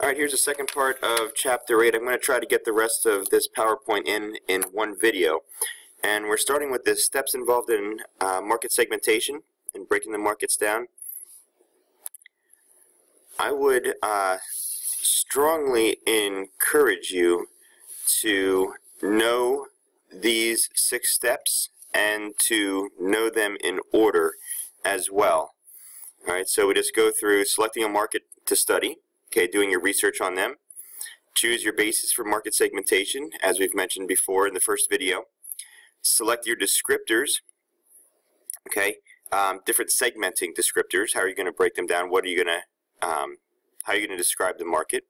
Alright, here's the second part of Chapter 8. I'm going to try to get the rest of this PowerPoint in one video. And we're starting with the steps involved in market segmentation and breaking the markets down. I would strongly encourage you to know these 6 steps and to know them in order as well. Alright, so we just go through selecting a market to study. Okay, doing your research on them. Choose your basis for market segmentation, as we've mentioned before in the first video. Select your descriptors. Okay, different segmenting descriptors. How are you going to break them down? What are you going to, how are you going to describe the market?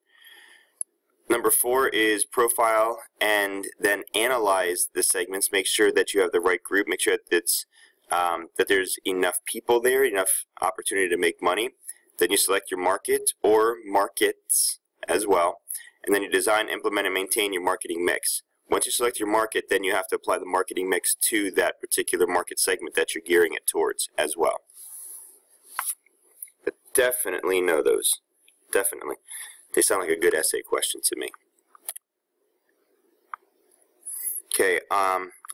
Number 4 is profile and then analyze the segments. Make sure that you have the right group. Make sure that it's that there's enough people there, enough opportunity to make money. Then you select your market or markets as well, and then you design, implement, and maintain your marketing mix. Once you select your market, then you have to apply the marketing mix to that particular market segment that you're gearing it towards as well. But definitely know those. Definitely. They sound like a good essay question to me. Okay,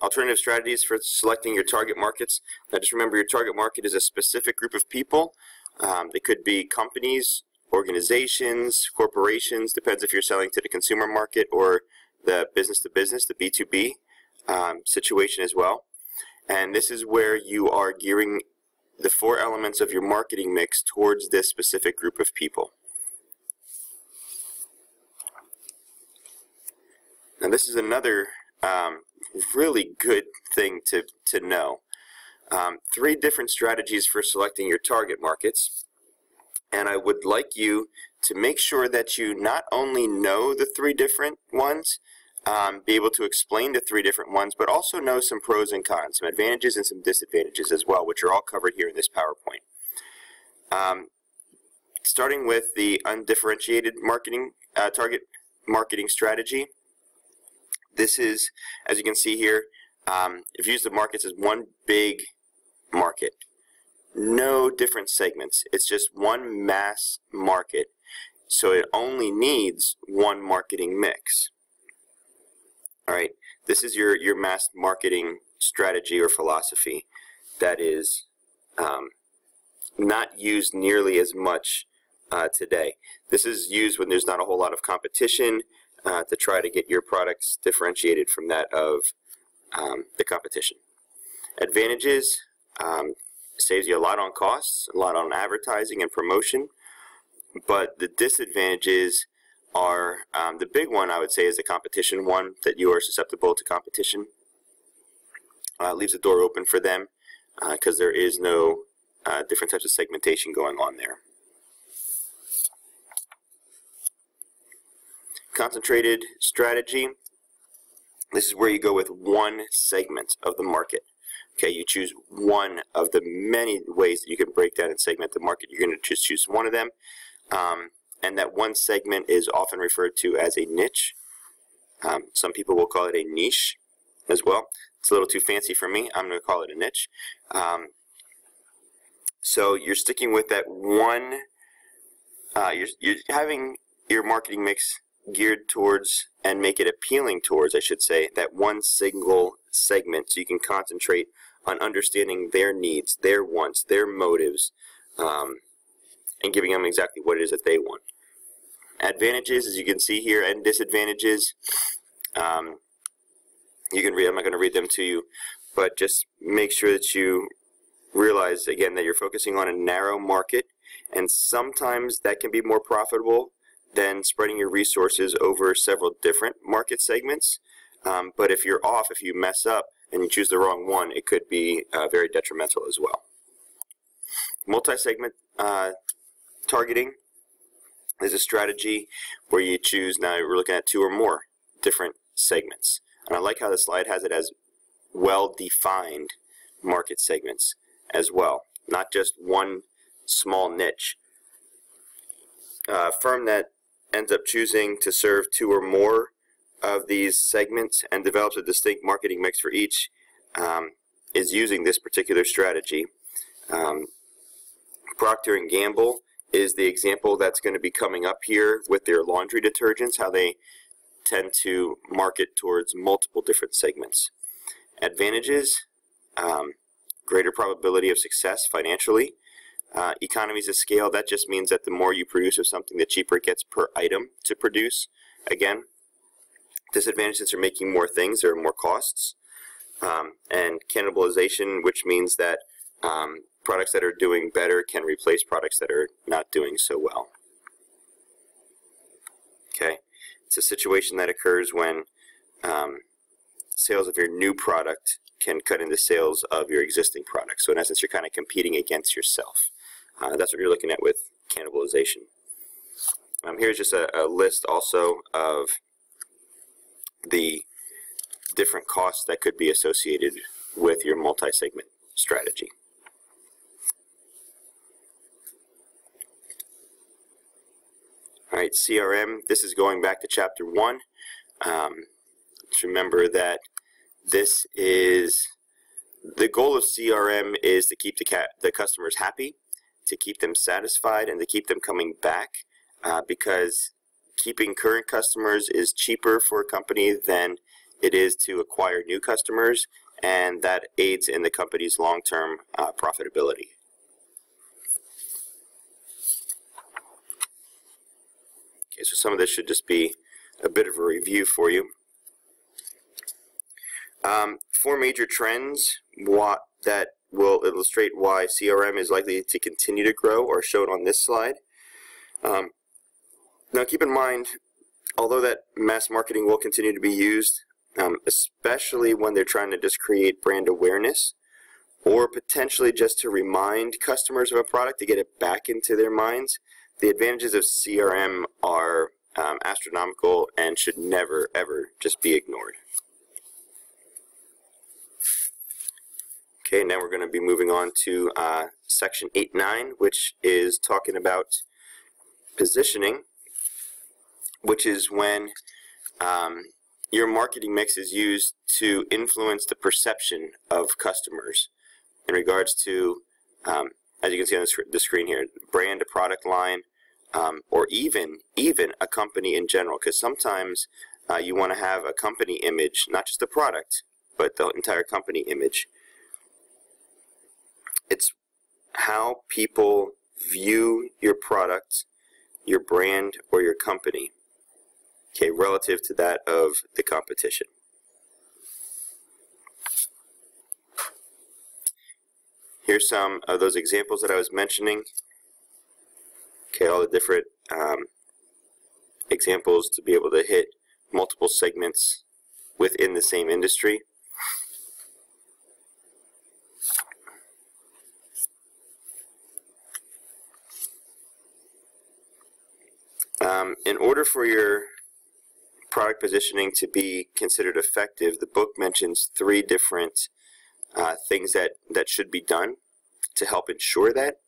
alternative strategies for selecting your target markets. Now just remember, your target market is a specific group of people. They could be companies, organizations, corporations, depends if you're selling to the consumer market or the business-to-business, the B2B situation as well. And this is where you are gearing the 4 elements of your marketing mix towards this specific group of people. Now this is another really good thing to know. 3 different strategies for selecting your target markets, and I would like you to make sure that you not only know the 3 different ones, be able to explain the 3 different ones, but also know some pros and cons, some advantages and some disadvantages as well, which are all covered here in this PowerPoint. Starting with the undifferentiated marketing target marketing strategy. This is, as you can see here, if you use the markets as one big market. No different segments. It's just one mass market. So it only needs one marketing mix. Alright, this is your mass marketing strategy or philosophy that is not used nearly as much today. This is used when there's not a whole lot of competition to try to get your products differentiated from that of the competition. Advantages, saves you a lot on costs, a lot on advertising and promotion, but the disadvantages are, the big one I would say is the competition one, that you are susceptible to competition. Leaves the door open for them because there is no different types of segmentation going on there. Concentrated strategy. This is where you go with one segment of the market. Okay, you choose one of the many ways that you can break down and segment the market. You're going to just choose one of them, and that one segment is often referred to as a niche. Some people will call it a niche as well. It's a little too fancy for me. I'm going to call it a niche. So you're sticking with that one. You're having your marketing mix geared towards and make it appealing towards, I should say, that one single segment, so you can concentrate on understanding their needs, their wants, their motives, and giving them exactly what it is that they want. Advantages, as you can see here, and disadvantages, you can read. I'm not going to read them to you, but just make sure that you realize, again, that you're focusing on a narrow market, and sometimes that can be more profitable than spreading your resources over several different market segments. But if you're off, if you mess up and you choose the wrong one, it could be very detrimental as well. Multi-segment targeting is a strategy where you choose, now we're looking at 2 or more different segments. And I like how the slide has it as well-defined market segments as well, not just one small niche. A firm that ends up choosing to serve 2 or more of these segments and develops a distinct marketing mix for each is using this particular strategy. Procter & Gamble is the example that's going to be coming up here with their laundry detergents, how they tend to market towards multiple different segments. Advantages, greater probability of success financially. Economies of scale, that just means that the more you produce of something, the cheaper it gets per item to produce. Again, disadvantage, since you're making more things, there are more costs. And cannibalization, which means that products that are doing better can replace products that are not doing so well. Okay, it's a situation that occurs when sales of your new product can cut into sales of your existing product. So in essence, you're kind of competing against yourself. That's what you're looking at with cannibalization. Here's just a list also of the different costs that could be associated with your multi-segment strategy. All right, CRM, this is going back to chapter 1. Just remember that this is, the goal of CRM is to keep the customers happy, to keep them satisfied, and to keep them coming back, because keeping current customers is cheaper for a company than it is to acquire new customers, and that aids in the company's long-term profitability. Okay, so some of this should just be a bit of a review for you. 4 major trends that will illustrate why CRM is likely to continue to grow are shown on this slide. Now keep in mind, although that mass marketing will continue to be used, especially when they're trying to just create brand awareness, or potentially just to remind customers of a product to get it back into their minds, the advantages of CRM are astronomical and should never, ever just be ignored. Okay, now we're going to be moving on to section 8.9, which is talking about positioning, which is when your marketing mix is used to influence the perception of customers in regards to, as you can see on the screen here, brand, a product line, or even a company in general, because sometimes you want to have a company image, not just a product, but the entire company image. It's how people view your product, your brand, or your company, okay, relative to that of the competition. Here's some of those examples that I was mentioning. Okay, all the different examples to be able to hit multiple segments within the same industry. In order for your product positioning to be considered effective, the book mentions 3 different things that should be done to help ensure that.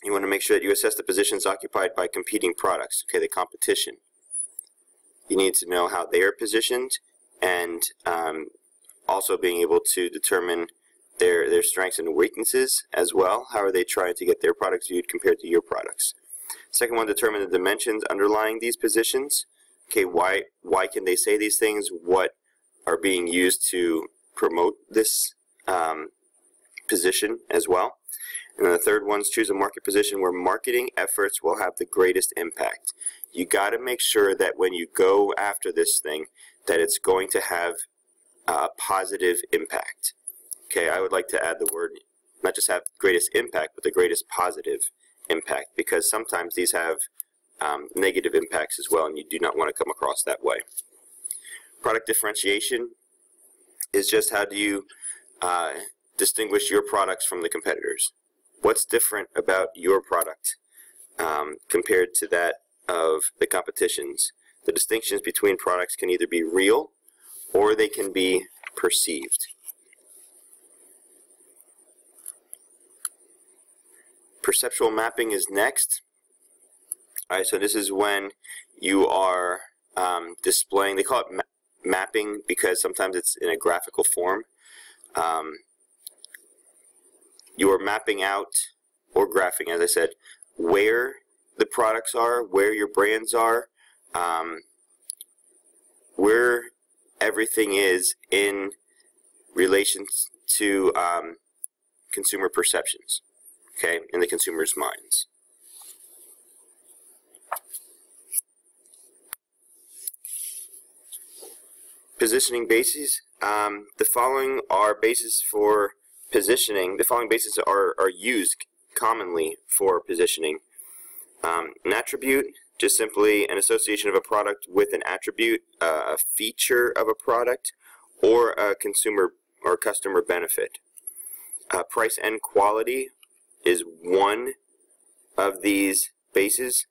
You want to make sure that you assess the positions occupied by competing products, okay, the competition. You need to know how they are positioned, and also being able to determine their strengths and weaknesses as well. How are they trying to get their products viewed compared to your products? Second one, determine the dimensions underlying these positions. Okay, why can they say these things? What are being used to promote this position as well? And then the third one is choose a market position where marketing efforts will have the greatest impact. You got to make sure that when you go after this thing, that it's going to have a positive impact. Okay, I would like to add the word, not just have greatest impact, but the greatest positive impact, because sometimes these have negative impacts as well, and you do not want to come across that way. Product differentiation is just how do you distinguish your products from the competitors. What's different about your product compared to that of the competition's? The distinctions between products can either be real or they can be perceived. Perceptual mapping is next. All right, so this is when you are displaying, they call it mapping because sometimes it's in a graphical form. You are mapping out or graphing, as I said, where the products are, where your brands are, where everything is in relation to consumer perceptions, okay, in the consumer's minds. Positioning bases. The following are bases for positioning. The following bases are used commonly for positioning. An attribute, just simply an association of a product with an attribute, a feature of a product, or a consumer or customer benefit. Price and quality is one of these bases,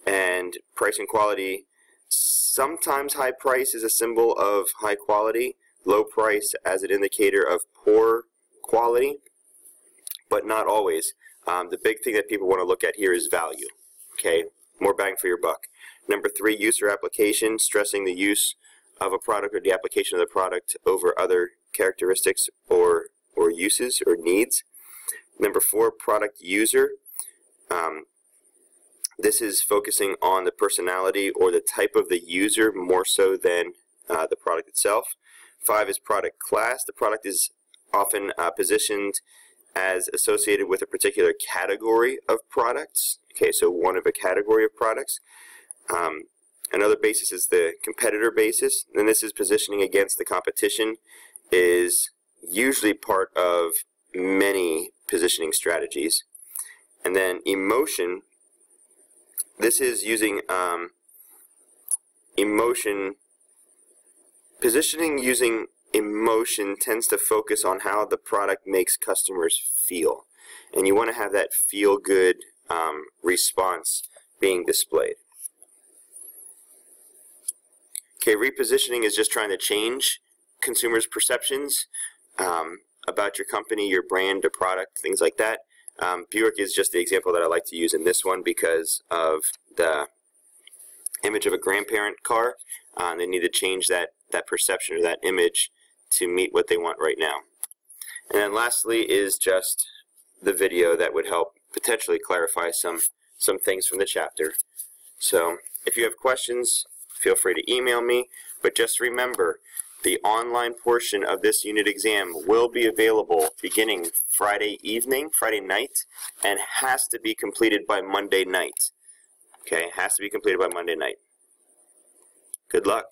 and price and quality, sometimes high price is a symbol of high quality, low price as an indicator of poor quality, but not always. The big thing that people want to look at here is value. Okay, more bang for your buck. Number 3, use or application, stressing the use of a product or the application of the product over other characteristics or uses or needs. Number 4, product user. This is focusing on the personality or the type of the user more so than the product itself. 5 is product class. The product is often positioned as associated with a particular category of products. Okay, so one of a category of products. Another basis is the competitor basis, and this is positioning against the competition, is usually part of many positioning strategies. And then emotion, this is using emotion. Positioning using emotion tends to focus on how the product makes customers feel, and you want to have that feel-good response being displayed. Okay, repositioning is just trying to change consumers' perceptions about your company, your brand, or product, things like that. Buick is just the example that I like to use in this one because of the image of a grandparent car. They need to change that perception or that image to meet what they want right now. And then lastly is just the video that would help potentially clarify some things from the chapter. So if you have questions, feel free to email me, but just remember, the online portion of this unit exam will be available beginning Friday evening, Friday night, and has to be completed by Monday night. Okay, has to be completed by Monday night. Good luck.